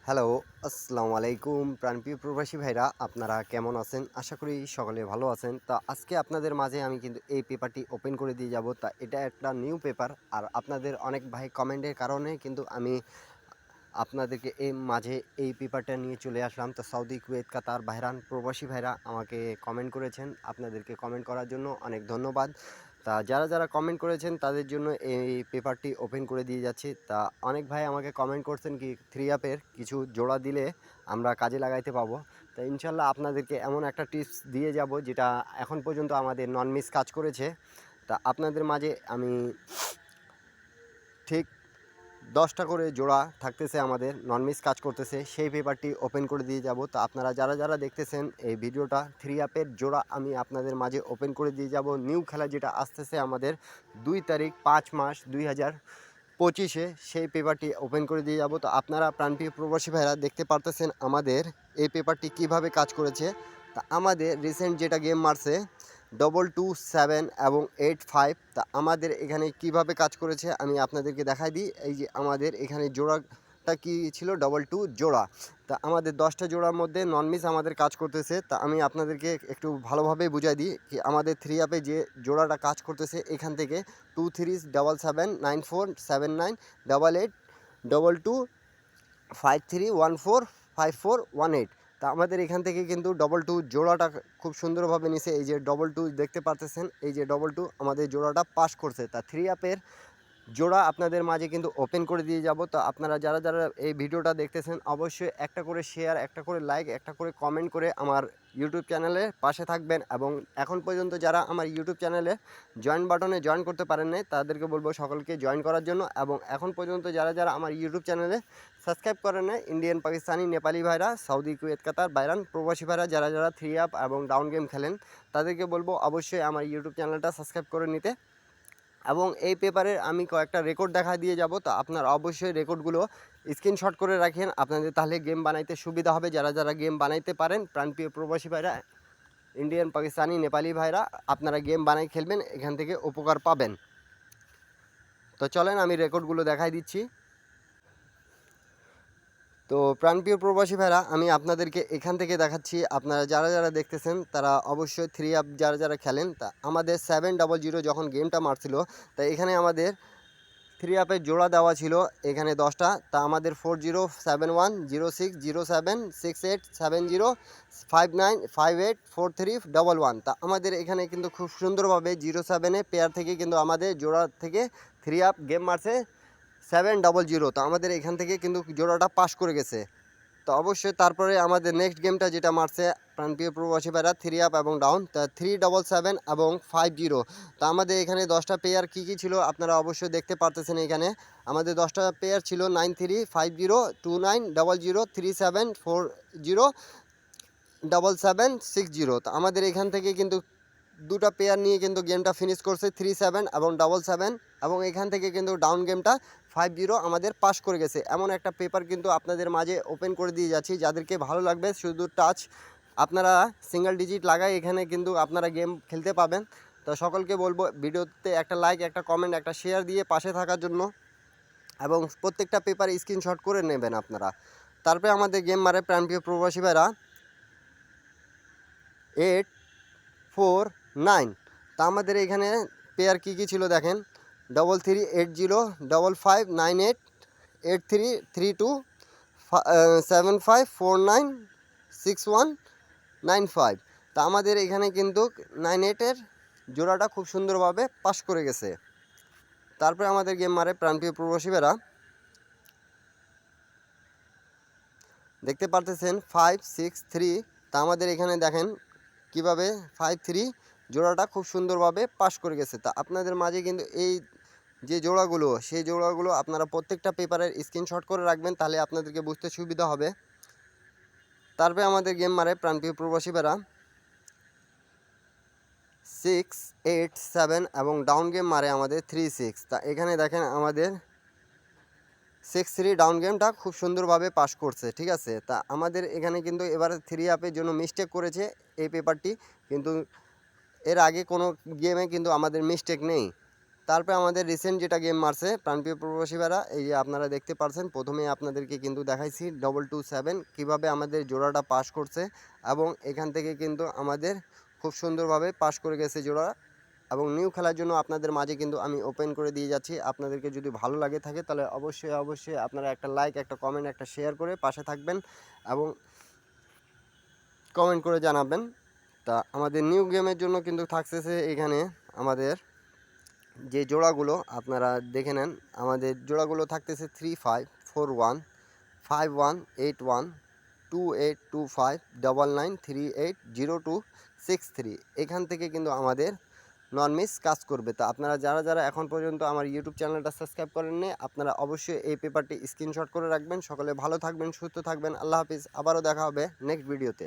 Hello, আসসালামু আলাইকুম প্রাণপ্রিয় প্রবাসী ভাইরা আপনারা কেমন আছেন? আশা করি সকলে ভালো আছেন। তা আজকে আপনাদের মাঝে আমি কিন্তু এই পেপারটি ওপেন করে দিয়ে যাব। তা এটা একটা নিউ পেপার আর আপনাদের অনেক ভাই কমেন্টের কারণে কিন্তু আমি আপনাদেরকে মাঝে এই পেপারটা নিয়ে চলে আসলাম। তো সৌদি, কুয়েত, কাতার, বাহরাইন প্রবাসী ভাইরা আমাকে কমেন্ট করেছেন। আপনাদেরকে কমেন্ট করার জন্য অনেক ধন্যবাদ। তা যারা কমেন্ট করেছেন তাদের জন্য এই পেপারটি ওপেন করে দিয়ে যাচ্ছি। তা অনেক ভাই আমাকে কমেন্ট করছেন কি 3 অ্যাপের কিছু জোড়া দিলে আমরা কাজে লাগাইতে পাবো। তা ইনশাল্লাহ আপনাদেরকে এমন একটা টিপস দিয়ে যাব যেটা এখন পর্যন্ত আমাদের নন মিস কাজ করেছে। তা আপনাদের মাঝে আমি ঠিক 10টা করে জোড়া থাকতেছে আমাদের নন মিস কাজ করতেছে, সেই পেপারটি ওপেন করে দিয়ে যাব। তো আপনারা যারা দেখতেছেন এই ভিডিওটা 3 অ্যাপের জোড়া আমি আপনাদের মাঝে ওপেন করে দিয়ে যাব। নিউ খেলা যেটা আসতেছে আমাদের 2 তারিখ 5 মাস 2025-এ সেই পেপারটি ওপেন করে দিয়ে যাব। তো আপনারা প্রাণপ্রিয় প্রবাসী ভাইরা দেখতে পারতেছেন আমাদের এই পেপারটি কিভাবে কাজ করেছে। তা আমাদের রিসেন্ট যেটা গেম মারছে 227 এবং 85, তা আমাদের এখানে কিভাবে কাজ করেছে আমি আপনাদেরকে দেখাই দিই। এই যে আমাদের এখানে জোড়াটা কি ছিল 22 জোড়া। তা আমাদের 10টা জোড়ার মধ্যে নন মিস আমাদের কাজ করতেছে। তা আমি আপনাদেরকে একটু ভালোভাবে বুঝাই দিই কি আমাদের 3 অ্যাপে যে জোড়াটা কাজ করতেছে এখান থেকে 23779478 তা আমাদের এখান থেকে কিন্তু 22 জোড়াটা খুব সুন্দরভাবে নিছে। এই যে 22 দেখতে পারতেছেন, এই যে 22 আমাদের জোড়াটা পাস করছে। তা 3 অ্যাপের জোড়া আপনাদের মাঝে কিন্তু ওপেন করে দিয়ে যাব। তো আপনারা যারা এই ভিডিওটা দেখতেছেন অবশ্যই একটা করে শেয়ার, একটা করে লাইক, একটা করে কমেন্ট করে আমার ইউটিউব চ্যানেলে পাশে থাকবেন। এবং এখন পর্যন্ত যারা আমার ইউটিউব চ্যানেলে জয়েন বাটনে জয়েন করতে পারেন নাই তাদেরকে বলবো সকলকে জয়েন করার জন্য। এবং এখন পর্যন্ত যারা আমার ইউটিউব চ্যানেলে সাবস্ক্রাইব করেন নাই, ইন্ডিয়ান, পাকিস্তানি, নেপালি ভাইরা, সৌদি, কুয়েত, কাতার, বাহরাইন প্রবাসী ভাইরা যারা 3 অ্যাপ এবং ডাউন গেম খেলেন তাদেরকে বলবো অবশ্যই আমার ইউটিউব চ্যানেলটা সাবস্ক্রাইব করে নিতে। এবং এই পেপারে আমি কয়েকটা রেকর্ড দেখা দিয়ে যাব। তো আপনারা অবশ্যই রেকর্ডগুলো স্ক্রিনশট করে রাখেন, আপনাদের তাহলে গেম বানাইতে সুবিধা হবে। যারা গেম বানাইতে পারেন প্রাণপ্রিয় প্রবাসী ভাইরা, ইন্ডিয়ান, পাকিস্তানি, নেপালি ভাইরা আপনারা গেম বানাই খেলবেন, এখান থেকে উপকার পাবেন। তো চলেন আমি রেকর্ডগুলো দেখাই দিচ্ছি। তো প্রাণপ্রিয় প্রবাসী ভাইরা আমি আপনাদেরকে এখান থেকে দেখাচ্ছি। আপনারা যারা দেখতেছেন তারা অবশ্যই 3 অ্যাপ যারা খেলেন, তা আমাদের 700 যখন গেমটা মারছিল তা এখানে আমাদের 3 অ্যাপের জোড়া দেওয়া ছিল এখানে 10টা। তা আমাদের 407107076059584311। তা আমাদের এখানে কিন্তু খুব সুন্দরভাবে 07-এ পেয়ার থেকে কিন্তু আমাদের জোড়া থেকে 3 অ্যাপ গেম মারছে 700। তো আমাদের এখান থেকে কিন্তু জোড়াটা পাস করে গেছে। তো অবশ্যই তারপরে আমাদের নেক্সট গেমটা যেটা মারছে প্রাণপ্রিয় প্রবাসী ভাইরা 3 অ্যাপ এবং ডাউন, তা 377 এবং 50। তো আমাদের এখানে 10টা পেয়ার কী ছিল আপনারা অবশ্যই দেখতে পারতেছেন। এখানে আমাদের 10টা পেয়ার ছিল 9350290037407760। তো আমাদের এখান থেকে কিন্তু দুটা পেয়ার নিয়ে কিন্তু গেমটা ফিনিশ করছে 37 এবং 77, এবং এখান থেকে কিন্তু ডাউন গেমটা 50 আমাদের পাস করে গেছে। এমন একটা পেপার কিন্তু আপনাদের মাঝে ওপেন করে দিয়ে যাচ্ছি, যাদেরকে ভালো লাগবে শুধু টাচ আপনারা সিঙ্গেল ডিজিট লাগাই এখানে কিন্তু আপনারা গেম খেলতে পাবেন। তো সকলকে বলবো ভিডিওতে একটা লাইক, একটা কমেন্ট, একটা শেয়ার দিয়ে পাশে থাকার জন্য, এবং প্রত্যেকটা পেপার স্ক্রিনশট করে নেবেন আপনারা। তারপরে আমাদের গেম মারে প্রাণপ্রিয় প্রবাসী ভাইরা 849। তা আমাদের এখানে পেয়ার কী ছিল দেখেন 338598332575496195। তা আমাদের এখানে কিন্তু 98-এর জোড়াটা খুব সুন্দরভাবে পাস করে গেছে। তারপরে আমাদের গেম মারে প্রাণপ্রিয় প্রবাসী ভাইরা দেখতে পারতেছেন 563। তা আমাদের এখানে দেখেন কিভাবে 53 জোড়াটা খুব সুন্দরভাবে পাস করে গেছে। তা আপনাদের মাঝে কিন্তু এই যে জোড়াগুলো সেই জোড়াগুলো আপনারা প্রত্যেকটা পেপারের স্ক্রিনশট করে রাখবেন, তাহলে আপনাদেরকে বুঝতে সুবিধা হবে। তারপরে আমাদের গেম মারে প্রাণপ্রিয় প্রবাসী ভাইরা 687 এবং ডাউন গেম মারে আমাদের 36। তা এখানে দেখেন আমাদের 63 ডাউন গেমটা খুব সুন্দরভাবে পাস করছে, ঠিক আছে। তা আমাদের এখানে কিন্তু এবার 3 অ্যাপের জন্য মিস্টেক করেছে এই পেপারটি, কিন্তু এর আগে কোনো গেমে কিন্তু আমাদের মিস্টেক নেই। তারপরে আমাদের রিসেন্ট যেটা গেম মারছে প্রাণপ্রিয় প্রবাসী ভাইরা, এই যে আপনারা দেখতে পারছেন, প্রথমেই আপনাদেরকে কিন্তু দেখাইছি 227 কীভাবে আমাদের জোড়াটা পাস করছে, এবং এখান থেকে কিন্তু আমাদের খুব সুন্দরভাবে পাস করে গেছে জোড়া। এবং নিউ খেলার জন্য আপনাদের মাঝে কিন্তু আমি ওপেন করে দিয়ে যাচ্ছি। আপনাদেরকে যদি ভালো লাগে থাকে তাহলে অবশ্যই আপনারা একটা লাইক, একটা কমেন্ট, একটা শেয়ার করে পাশে থাকবেন এবং কমেন্ট করে জানাবেন। তা আমাদের নিউ গেমের জন্য কিন্তু থাকতেছে এখানে আমাদের যে জোড়াগুলো আপনারা দেখে নেন। আমাদের জোড়াগুলো থাকতেছে 3541 5181 2825 99380263। এখান থেকে কিন্তু আমাদের নন মিস কাজ করবে। তা আপনারা যারা এখন পর্যন্ত আমার ইউটিউব চ্যানেলটা সাবস্ক্রাইব করেননি, আপনারা অবশ্যই এই পেপারটি স্ক্রিনশট করে রাখবেন। সকলে ভালো থাকবেন, সুস্থ থাকবেন। আল্লাহ হাফিজ। আবারও দেখা হবে নেক্সট ভিডিওতে।